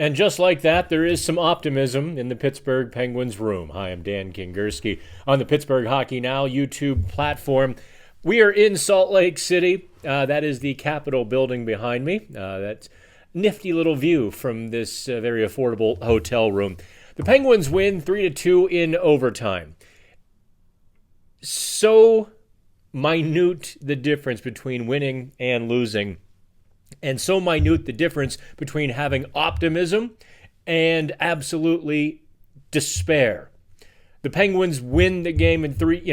And just like that, there is some optimism in the Pittsburgh Penguins room. Hi, I'm Dan Kingerski on the Pittsburgh Hockey Now YouTube platform. We are in Salt Lake City. That is the Capitol building behind me. That's nifty little view from this very affordable hotel room. The Penguins win 3-2 in overtime. So minute the difference between winning and losing, and so minute the difference between having optimism and absolutely despair. The Penguins win the game in three.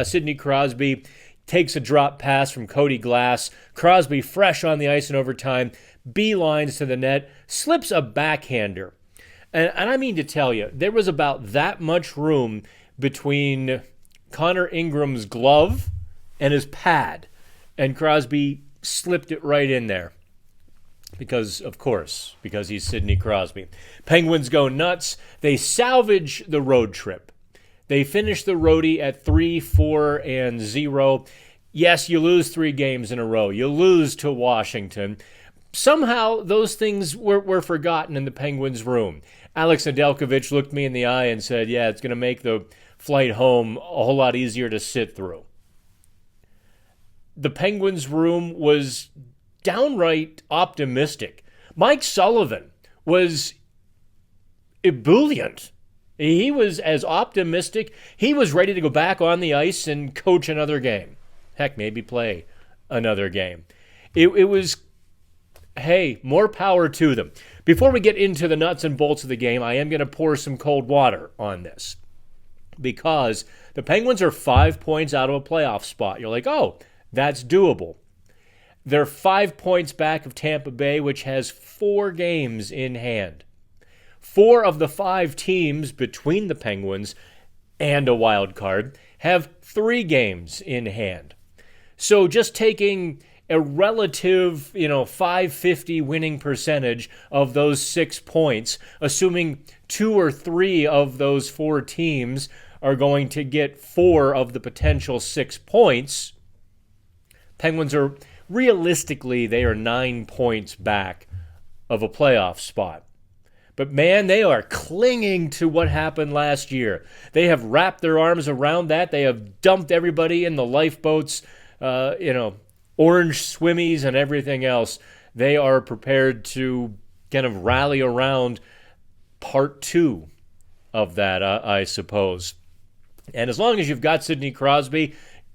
Sidney Crosby takes a drop pass from Cody Glass. Crosby, fresh on the ice in overtime, beelines to the net, slips a backhander. And I mean to tell you, there was about that much room between Connor Ingram's glove and his pad, and Crosby slipped it right in there. Because he's Sidney Crosby. Penguins go nuts. They salvage the road trip. They finish the roadie at 3-4-0. Yes, you lose 3 games in a row. You lose to Washington. Somehow those things were forgotten in the Penguins' room. Alex Nedeljkovic looked me in the eye and said, yeah, it's going to make the flight home a whole lot easier to sit through. The Penguins' room was downright optimistic. Mike Sullivan was ebullient. He was as optimistic. He was ready to go back on the ice and coach another game. Heck, maybe play another game. It was, hey, more power to them. Before we get into the nuts and bolts of the game, I am going to pour some cold water on this, because the Penguins are 5 points out of a playoff spot. You're like, oh, that's doable. They're 5 points back of Tampa Bay, which has 4 games in hand. 4 of the 5 teams between the Penguins and a wild card have 3 games in hand. So just taking a relative, 550 winning percentage of those 6 points, assuming 2 or 3 of those 4 teams are going to get 4 of the potential 6 points, Penguins are realistically, they are 9 points back of a playoff spot. But man, they are clinging to what happened last year. They have wrapped their arms around that. They have dumped everybody in the lifeboats, orange swimmies and everything else. They are prepared to kind of rally around part 2 of that, I suppose. And as long as you've got Sidney Crosby,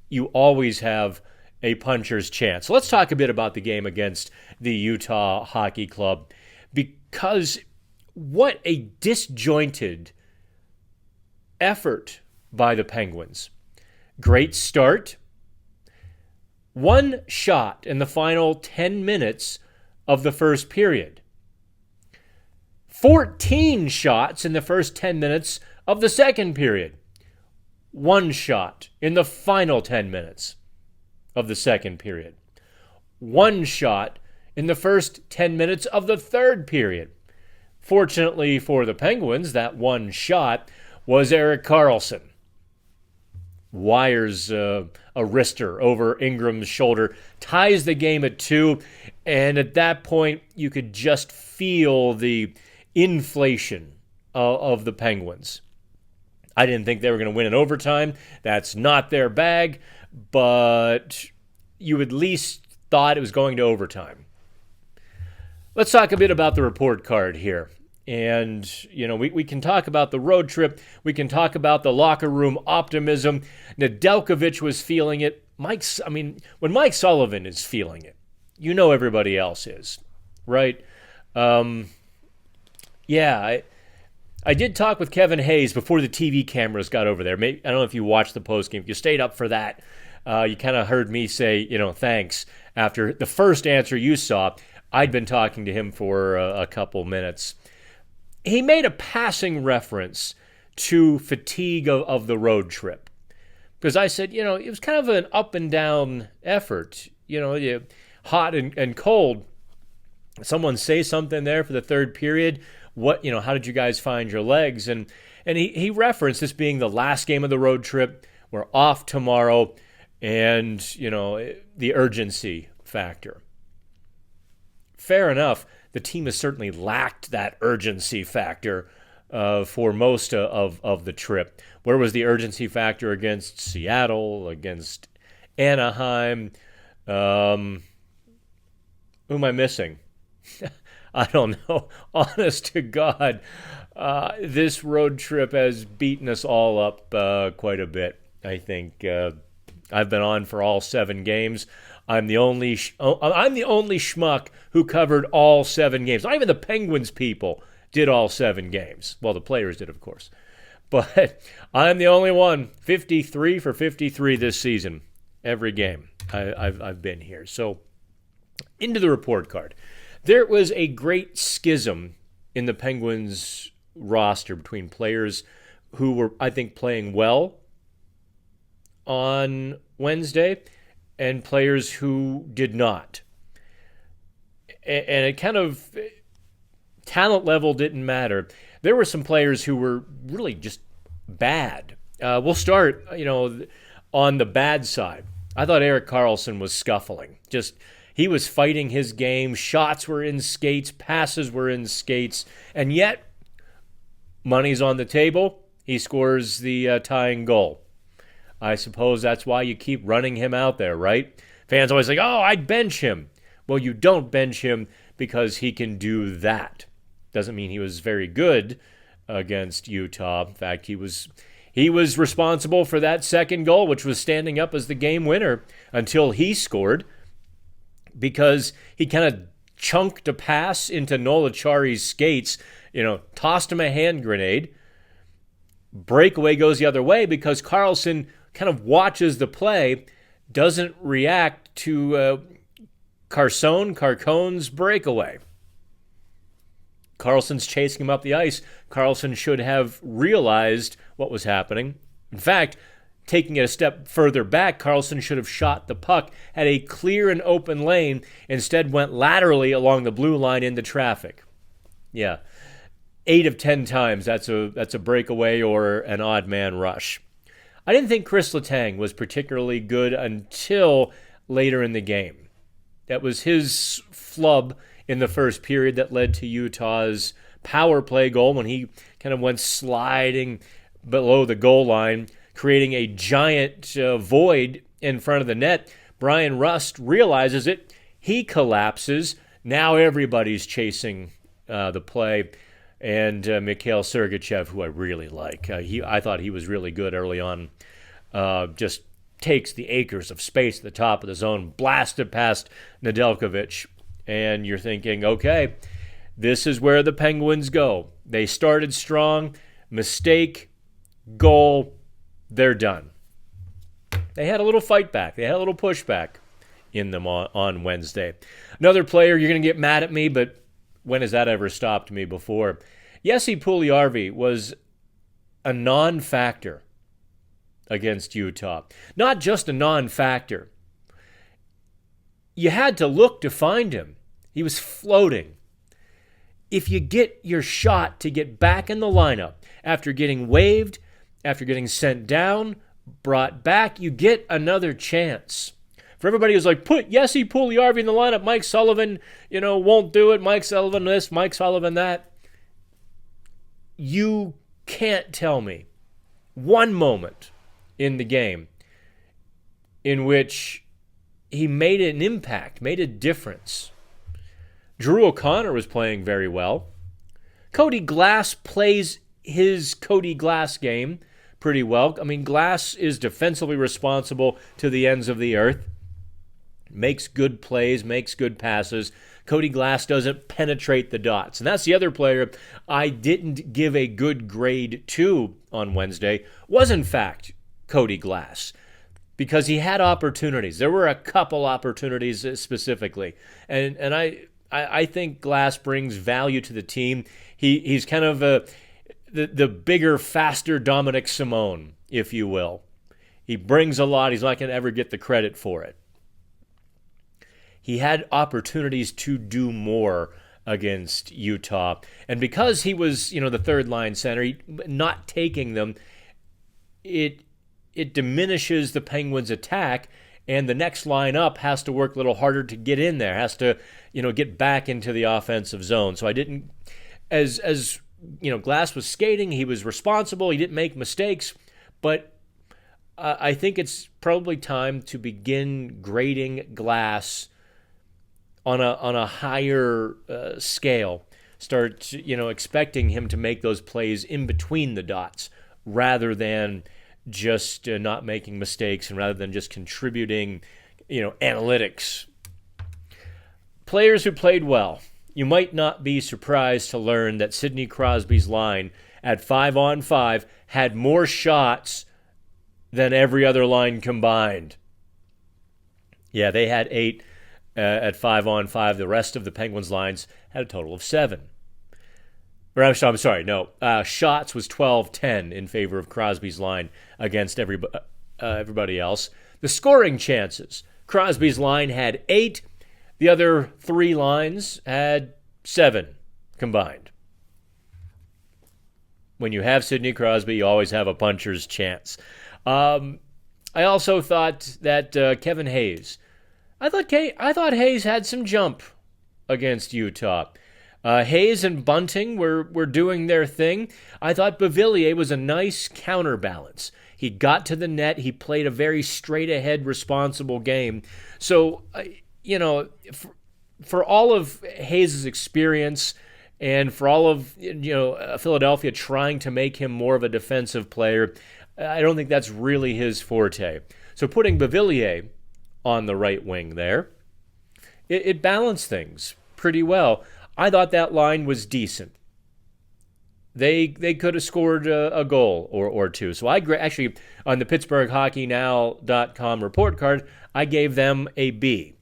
you always have a puncher's chance. So let's talk a bit about the game against the Utah Hockey Club, because what a disjointed effort by the Penguins. Great start. 1 shot in the final 10 minutes of the first period. 14 shots in the first 10 minutes of the second period. 1 shot in the final 10 minutes of the second period. 1 shot in the first 10 minutes of the third period. Fortunately for the Penguins, that 1 shot was Erik Karlsson. Wires a wrister over Ingram's shoulder, ties the game at 2, and at that point, you could just feel the inflation of the Penguins. I didn't think they were going to win in overtime. That's not their bag, but you at least thought it was going to overtime. Let's talk a bit about the report card here. And, we can talk about the road trip. We can talk about the locker room optimism. Nedeljkovic was feeling it. When Mike Sullivan is feeling it, everybody else is, right? I did talk with Kevin Hayes before the TV cameras got over there. I don't know if you watched the postgame. If you stayed up for that, you kind of heard me say, thanks. After the first answer you saw, I'd been talking to him for a couple minutes. He made a passing reference to fatigue of the road trip. Because I said, it was kind of an up and down effort. Hot and cold. Someone say something there for the third period. How did you guys find your legs? And he referenced this being the last game of the road trip. We're off tomorrow. And, the urgency factor. fair enough. The team has certainly lacked that urgency factor for most of the trip. Where was the urgency factor against Seattle, against Anaheim? Who am I missing? I don't know. Honest to God, this road trip has beaten us all up quite a bit. I think I've been on for all 7 games. I'm the only schmuck who covered all 7 games. Not even the Penguins people did all 7 games. Well, the players did, of course. But I'm the only one. 53 for 53 this season. Every game I've been here. So into the report card. There was a great schism in the Penguins roster between players who were, I think, playing well on Wednesday and players who did not. And it kind of, talent level didn't matter. There were some players who were really just bad. We'll start, on the bad side. I thought Erik Karlsson was scuffling. He was fighting his game. Shots were in skates. Passes were in skates. And yet, money's on the table. He scores the tying goal. I suppose that's why you keep running him out there, right? Fans always like, oh, I'd bench him. Well, you don't bench him because he can do that. Doesn't mean he was very good against Utah. In fact, he was responsible for that second goal, which was standing up as the game winner until he scored, because he kind of chunked a pass into Nola Chari's skates, tossed him a hand grenade. Breakaway goes the other way because Karlsson kind of watches the play, doesn't react to Carcone's breakaway. Karlsson's chasing him up the ice. Karlsson should have realized what was happening. In fact, taking it a step further back, Karlsson should have shot the puck at a clear and open lane, instead went laterally along the blue line into traffic. Yeah, 8 of 10 times that's a breakaway or an odd man rush. I didn't think Chris Letang was particularly good until later in the game. That was his flub in the first period that led to Utah's power play goal when he kind of went sliding below the goal line, creating a giant void in front of the net. Brian Rust realizes it. He collapses. Now everybody's chasing the play. And Mikhail Sergachev, who I really like, I thought he was really good early on, just takes the acres of space at the top of the zone, blasted past Nedeljkovic. And you're thinking, okay, this is where the Penguins go. They started strong, mistake, goal, they're done. They had a little fight back. They had a little pushback in them on Wednesday. Another player, you're going to get mad at me, but when has that ever stopped me before? Jesse Puljujarvi was a non-factor against Utah. Not just a non-factor. You had to look to find him. He was floating. If you get your shot to get back in the lineup after getting waived, after getting sent down, brought back, you get another chance. For everybody who's like, put Jesse Puljujarvi in the lineup, Mike Sullivan, won't do it, Mike Sullivan this, Mike Sullivan that. You can't tell me one moment in the game in which he made an impact, made a difference. Drew O'Connor was playing very well. Cody Glass plays his Cody Glass game pretty well. I mean, Glass is defensively responsible to the ends of the earth. Makes good plays, makes good passes. Cody Glass doesn't penetrate the dots. And that's the other player I didn't give a good grade to on Wednesday, was in fact Cody Glass, because he had opportunities. There were a couple opportunities specifically. And I think Glass brings value to the team. He's kind of the bigger, faster Dominic Simone, if you will. He brings a lot. He's not going to ever get the credit for it. He had opportunities to do more against Utah. And because he was, the third line center, not taking them, it diminishes the Penguins' attack, and the next line up has to work a little harder to get in there, has to, get back into the offensive zone. So I didn't, as Glass was skating, he was responsible, he didn't make mistakes, but I think it's probably time to begin grading Glass on a higher scale. Start, expecting him to make those plays in between the dots rather than just not making mistakes and rather than just contributing, analytics. Players who played well. You might not be surprised to learn that Sidney Crosby's line at 5-on-5 had more shots than every other line combined. Yeah, they had 8 at 5-on-5. The rest of the Penguins lines had a total of 7. Shots was 12-10 in favor of Crosby's line against everybody else. The scoring chances. Crosby's line had 8. The other 3 lines had 7 combined. When you have Sidney Crosby, you always have a puncher's chance. I also thought that Kevin Hayes. I thought Hayes had some jump against Utah. Hayes and Bunting were doing their thing. I thought Beauvillier was a nice counterbalance. He got to the net. He played a very straight-ahead, responsible game. So, for all of Hayes' experience and for all of Philadelphia trying to make him more of a defensive player, I don't think that's really his forte. So putting Beauvillier on the right wing there, it balanced things pretty well. I thought that line was decent. They could have scored a goal or two. So actually, on the PittsburghHockeyNow.com report card, I gave them a B.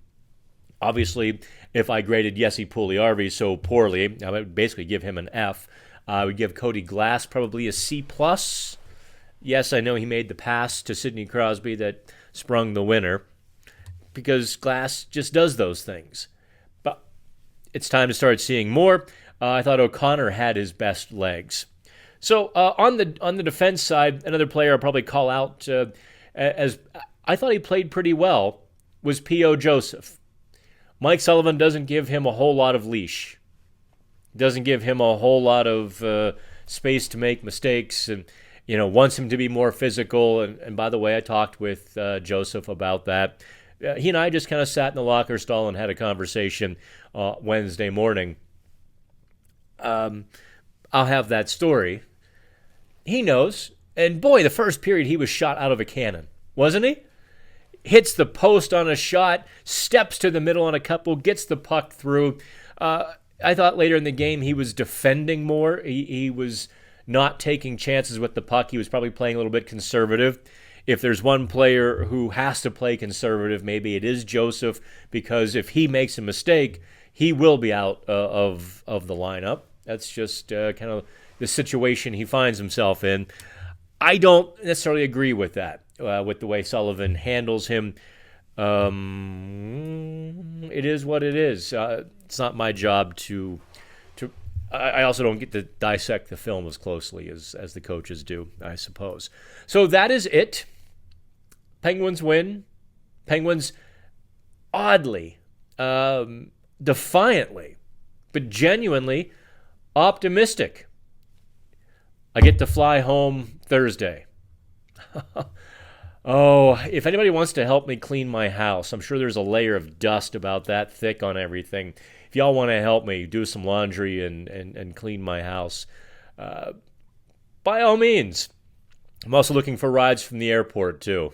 Obviously, if I graded Jesse Puljujärvi so poorly, I would basically give him an F. I would give Cody Glass probably a C+. Yes, I know he made the pass to Sidney Crosby that sprung the winner because Glass just does those things. But it's time to start seeing more. I thought O'Connor had his best legs. So on the defense side, another player I'll probably call out as I thought he played pretty well was P.O. Joseph. Mike Sullivan doesn't give him a whole lot of leash. Doesn't give him a whole lot of space to make mistakes and, wants him to be more physical. And by the way, I talked with Joseph about that. He and I just kind of sat in the locker stall and had a conversation Wednesday morning. I'll have that story. He knows. And boy, the first period he was shot out of a cannon, wasn't he? Hits the post on a shot, steps to the middle on a couple, gets the puck through. I thought later in the game he was defending more. He was not taking chances with the puck. He was probably playing a little bit conservative. If there's one player who has to play conservative, maybe it is Joseph, because if he makes a mistake, he will be out of the lineup. That's just kind of the situation he finds himself in. I don't necessarily agree with that, with the way Sullivan handles him. It is what it is. It's not my job to. I also don't get to dissect the film as closely as the coaches do, I suppose. So that is it. Penguins win. Penguins oddly, defiantly, but genuinely optimistic. I get to fly home Thursday. Oh, if anybody wants to help me clean my house, I'm sure there's a layer of dust about that thick on everything. If y'all want to help me do some laundry and clean my house, by all means. I'm also looking for rides from the airport, too.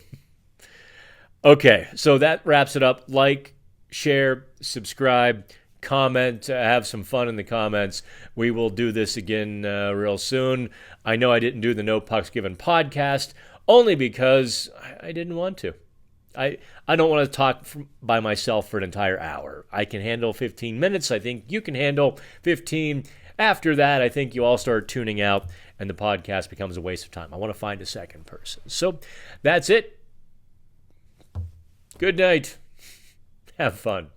Okay, so that wraps it up. Like, share, subscribe, comment, have some fun in the comments. We will do this again real soon. I know I didn't do the No Pucks Given podcast only because I didn't want to. I don't want to talk by myself for an entire hour. I can handle 15 minutes. I think you can handle 15. After that, I think you all start tuning out and the podcast becomes a waste of time. I want to find a second person. So that's it. Good night. Have fun.